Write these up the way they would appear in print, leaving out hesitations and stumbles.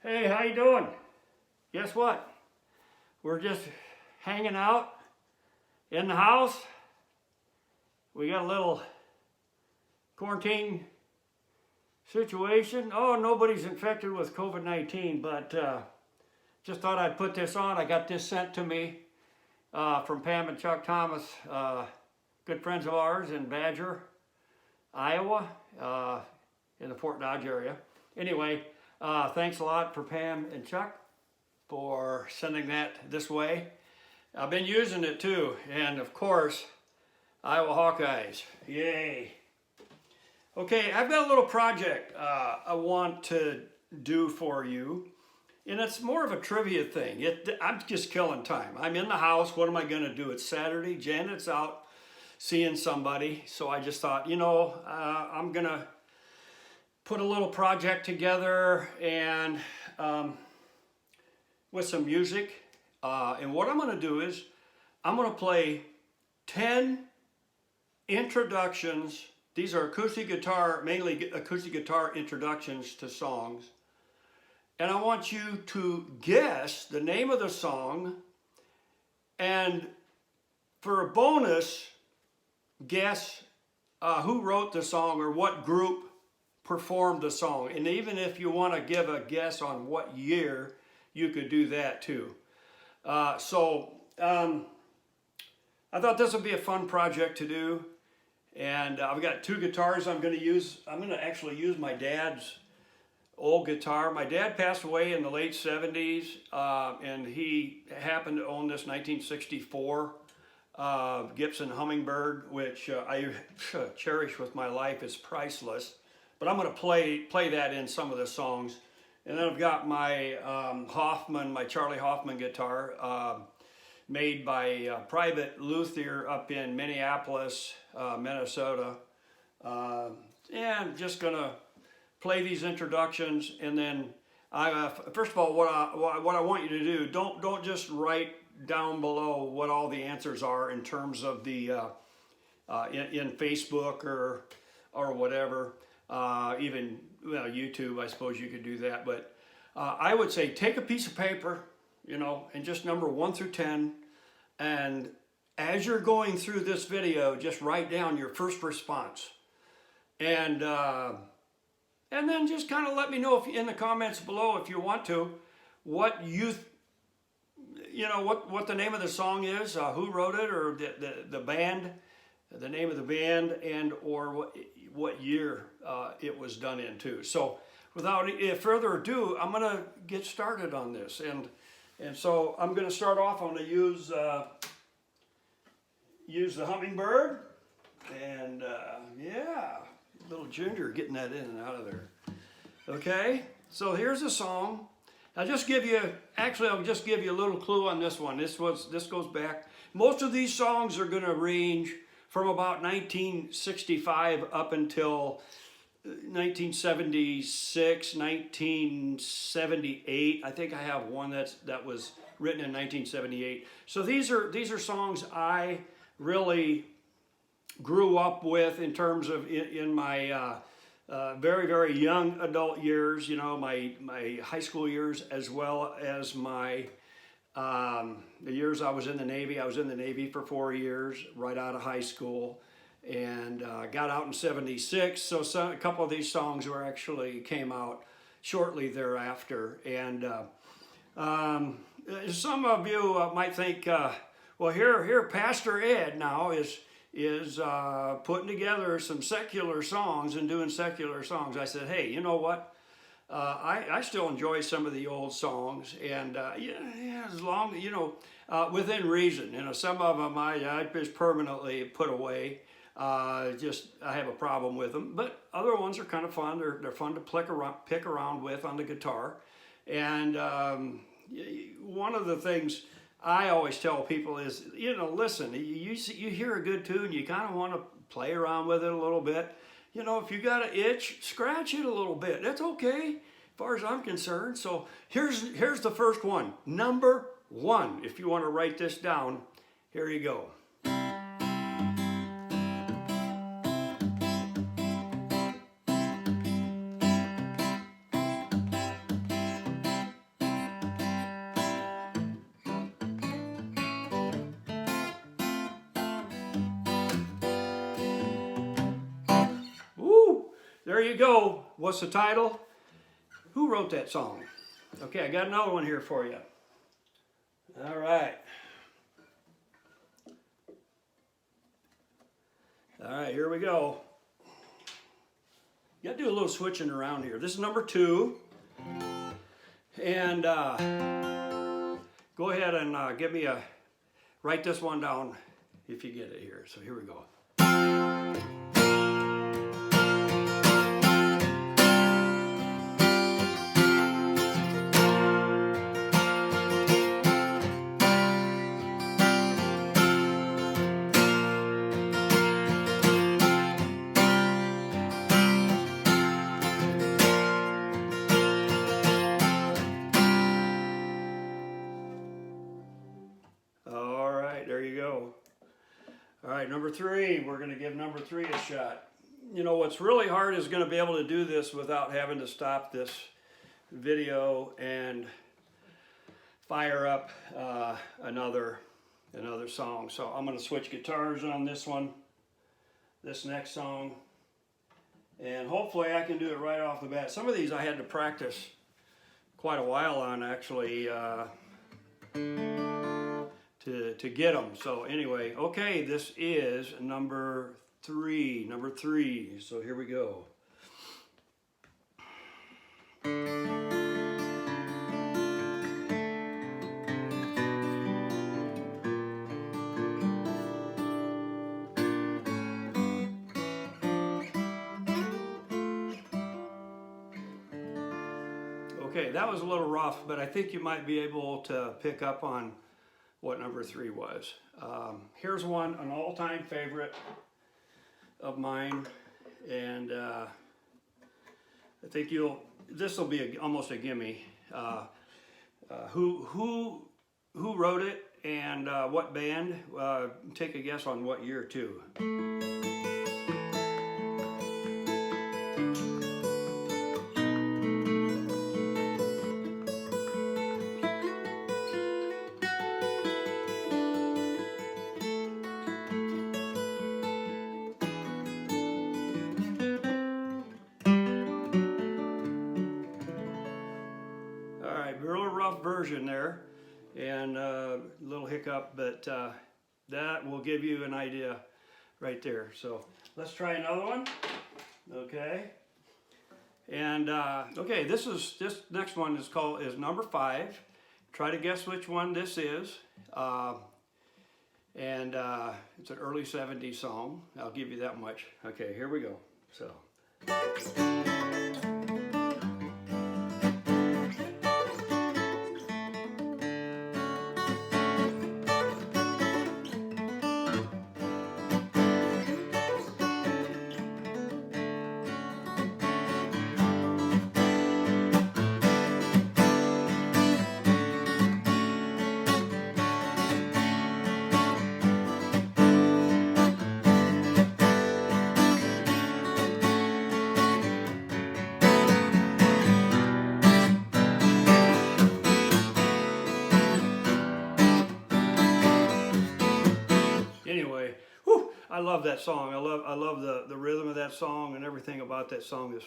Hey, how you doing? Guess what? We're just hanging out in the house. We got a little quarantine situation. Oh, nobody's infected with COVID-19, but just thought I'd put this on. I got this sent to me from Pam and Chuck Thomas, good friends of ours in Badger, Iowa, in the Fort Dodge area. Anyway, thanks a lot for Pam and Chuck for sending that this way. I've been using it too, and of course, Iowa Hawkeyes, yay. Okay, I've got a little project I want to do for you, and it's more of a trivia thing. I'm just killing time. I'm in the house, what am I gonna do? It's Saturday, Janet's out seeing somebody, so I just thought, I'm gonna put a little project together and with some music. And what I'm going to do is I'm going to play 10 introductions. These are acoustic guitar, mainly acoustic guitar introductions to songs. And I want you to guess the name of the song, and for a bonus, guess who wrote the song or what group performed the song. And even if you want to give a guess on what year, you could do that too. I thought this would be a fun project to do. And I've got two guitars I'm going to use. I'm going to actually use my dad's old guitar. My dad passed away in the late 70s, and he happened to own this 1964 Gibson Hummingbird, which I cherish with my life. It's priceless. But I'm going to play that in some of the songs. And then I've got my my Charlie Hoffman guitar, made by Private Luthier up in Minneapolis, Minnesota. And I'm just going to play these introductions, and then first of all, what I want you to do, don't just write down below what all the answers are in terms of the in Facebook or whatever. Even YouTube, I suppose you could do that, but I would say take a piece of paper, and just number 1 through 10, and as you're going through this video, just write down your first response, and then just kind of let me know in the comments below, if you want to, what what the name of the song is, who wrote it, or the band, the name of the band, and or what year it was done in too. So without further ado, I'm going to get started on this, and so I'm going to start off. I'm going to use the Hummingbird, and yeah, little Ginger getting that in and out of there. Okay, so here's a song. I'll just give you a little clue on this one. This goes back. Most of these songs are going to range from about 1965 up until 1976, 1978. I think I have one that was written in 1978. So these are songs I really grew up with in terms of in my very, very young adult years, my high school years, as well as my the years I was in the Navy. I was in the Navy for 4 years, right out of high school, and got out in 76. So a couple of these songs came out shortly thereafter. And some of you might think, well, here Pastor Ed now is putting together some secular songs and doing secular songs. I said, hey, you know what? I still enjoy some of the old songs, and as long within reason. Some of them I just permanently put away. I have a problem with them, but other ones are kind of fun. They're fun to pick around with on the guitar. And one of the things I always tell people is, listen, you hear a good tune, you kind of want to play around with it a little bit. If you got an itch, scratch it a little bit. That's okay, as far as I'm concerned. So here's the first one, number 1. If you want to write this down, here you go. there you go. What's the title? Who wrote that song? Okay, I got another one here for you. All right. All right, here we go. You got to do a little switching around here. This is number 2. And go ahead and write this one down if you get it here. So here we go. There you go. All right, number 3. We're going to give number 3 a shot. You know, what's really hard is going to be able to do this without having to stop this video and fire up another song. So I'm going to switch guitars on this one, this next song, and hopefully I can do it right off the bat. Some of these I had to practice quite a while on, actually, to get them. So anyway, okay, this is number 3. Number 3. So here we go. Okay, that was a little rough, but I think you might be able to pick up on what number 3 was. Here's one, an all-time favorite of mine, and I think this will be almost a gimme. Who wrote it and what band? Take a guess on what year too. Version there, and a little hiccup, but that will give you an idea right there. So let's try another one. Okay, and okay, this next one is number 5. Try to guess which one this is, and it's an early 70s song. I'll give you that much. Okay, here we go. So. Anyway, whew, I love that song. I love the rhythm of that song, and everything about that song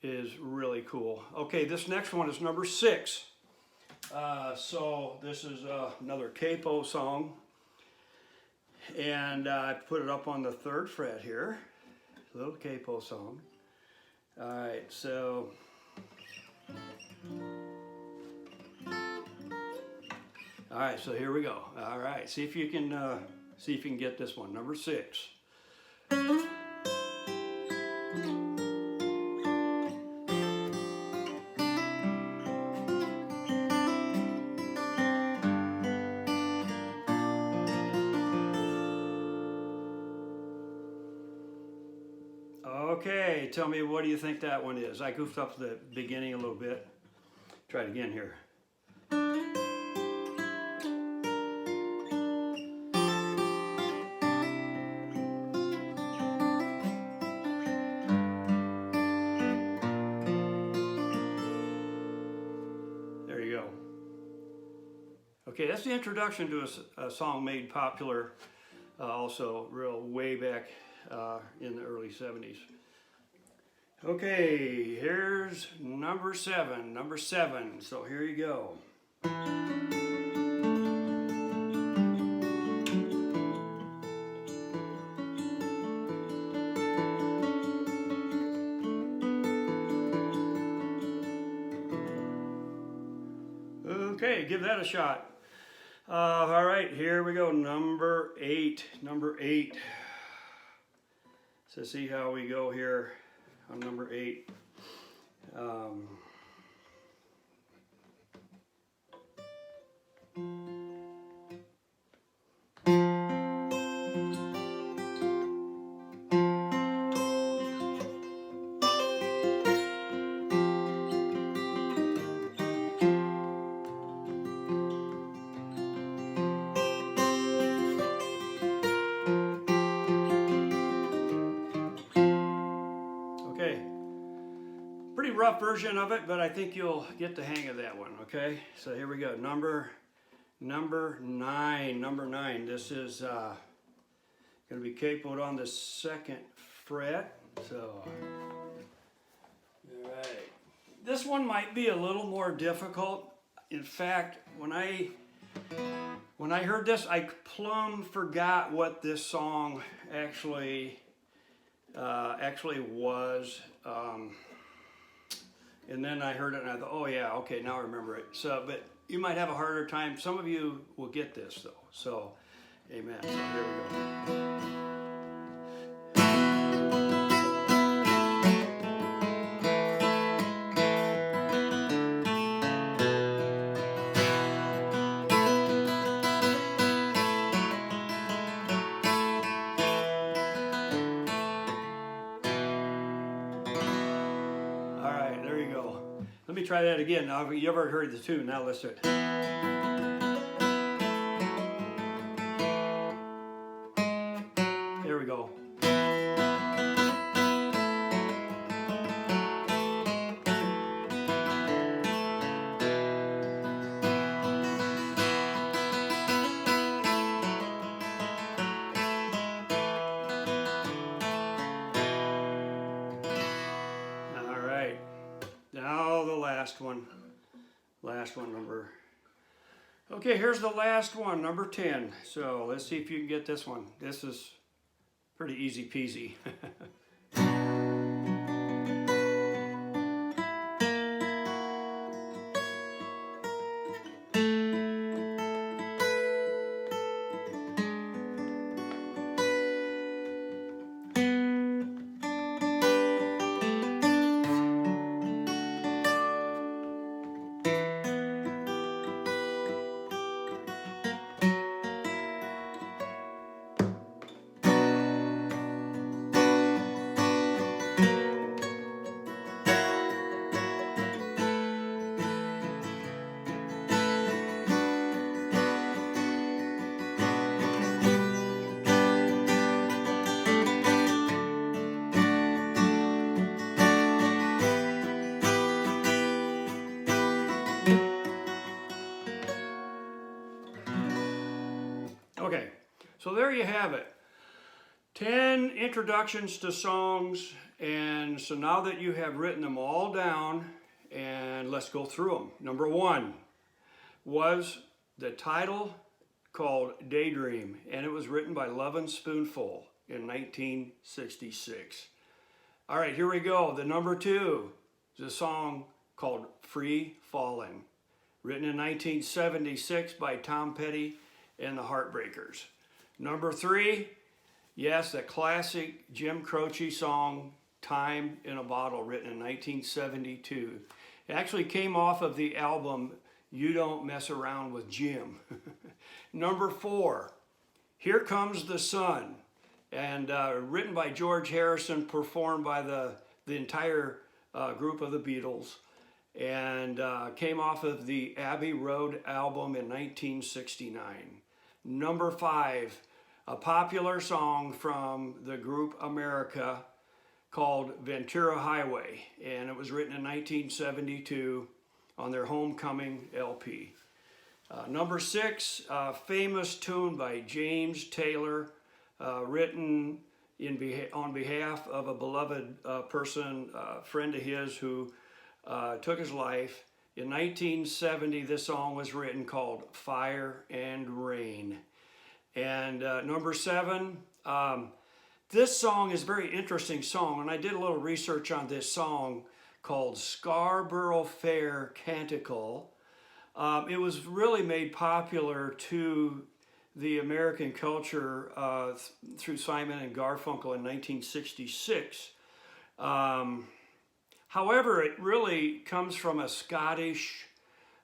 is really cool. Okay, this next one is number 6. So this is another capo song, and I put it up on the 3rd fret here. Little capo song. All right, so. All right, so here we go. All right, see if you can get this one. Number 6. Okay, tell me, what do you think that one is? I goofed up the beginning a little bit. Try it again here. Okay, that's the introduction to a song made popular also real way back in the early 70s. Okay, here's number seven. So here you go. Okay, give that a shot. All right, here we go. Number eight. So see how we go here on number 8. Okay, pretty rough version of it, but I think you'll get the hang of that one. Okay, so here we go. Number 9. This is going to be capoed on the 2nd fret. So, all right. This one might be a little more difficult. In fact, when I heard this, I plumb forgot what this song actually was. And then I heard it and I thought, oh yeah, okay, now I remember it. So, but you might have a harder time. Some of you will get this though. So, amen. So here we go. Let me try that again. Now, you ever heard the tune? Now let's do it. There we go. Last one, number. Okay, here's the last one, number 10. So let's see if you can get this one. This is pretty easy peasy. Okay, so there you have it. 10 introductions to songs, and so now that you have written them all down, and let's go through them. Number 1 was the title called Daydream, and it was written by Lovin' Spoonful in 1966. All right, here we go. The number 2 is a song called Free Fallin', written in 1976 by Tom Petty and the Heartbreakers. Number 3, yes, the classic Jim Croce song, Time in a Bottle, written in 1972. It actually came off of the album You Don't Mess Around with Jim. Number 4, Here Comes the Sun, and written by George Harrison, performed by the entire group of the Beatles, and came off of the Abbey Road album in 1969. Number 5, a popular song from the group America called Ventura Highway, and it was written in 1972 on their Homecoming LP. Number 6, a famous tune by James Taylor, written on behalf of a beloved person, friend of his who took his life. In 1970, this song was written called Fire and Rain. And number 7, this song is a very interesting song, and I did a little research on this song called Scarborough Fair Canticle. It was really made popular to the American culture through Simon and Garfunkel in 1966. However, it really comes from a Scottish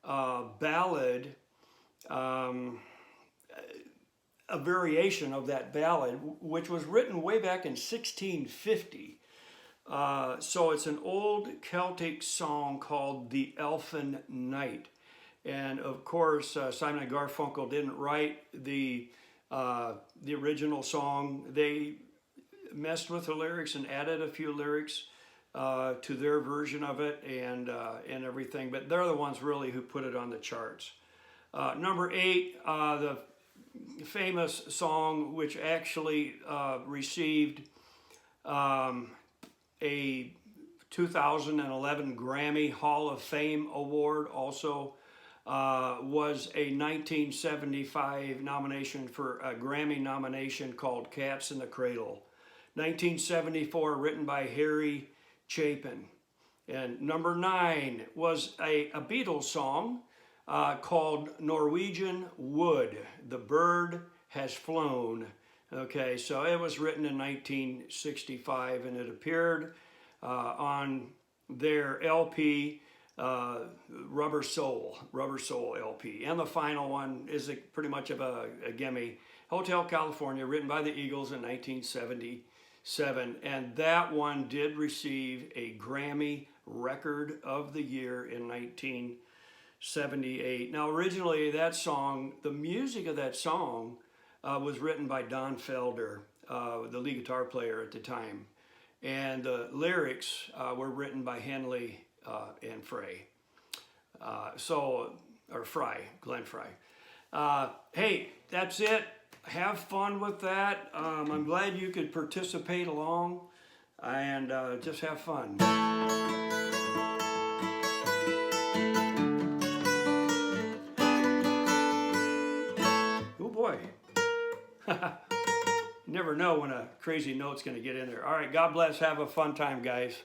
ballad, a variation of that ballad, which was written way back in 1650. So it's an old Celtic song called The Elfin Knight. And of course, Simon and Garfunkel didn't write the original song. They messed with the lyrics and added a few lyrics to their version of it and everything. But they're the ones really who put it on the charts. Number 8, the famous song which actually received a 2011 Grammy Hall of Fame award, also was a 1975 nomination for a Grammy nomination called Cats in the Cradle. 1974, written by Harry Chapin. And number 9 was a Beatles song called Norwegian Wood, The Bird Has Flown. Okay, so it was written in 1965 and it appeared on their LP, Rubber Soul LP. And the final one is pretty much of a gimme, Hotel California, written by the Eagles in 1977. And that one did receive a Grammy Record of the Year in 1978. Now, originally that song, the music of that song was written by Don Felder, the lead guitar player at the time. And the lyrics were written by Henley and Frey. Glenn Frey. Hey, that's it. Have fun with that. I'm glad you could participate along and just have fun. Oh boy. You never know when a crazy note's going to get in there. All right, God bless. Have a fun time, guys.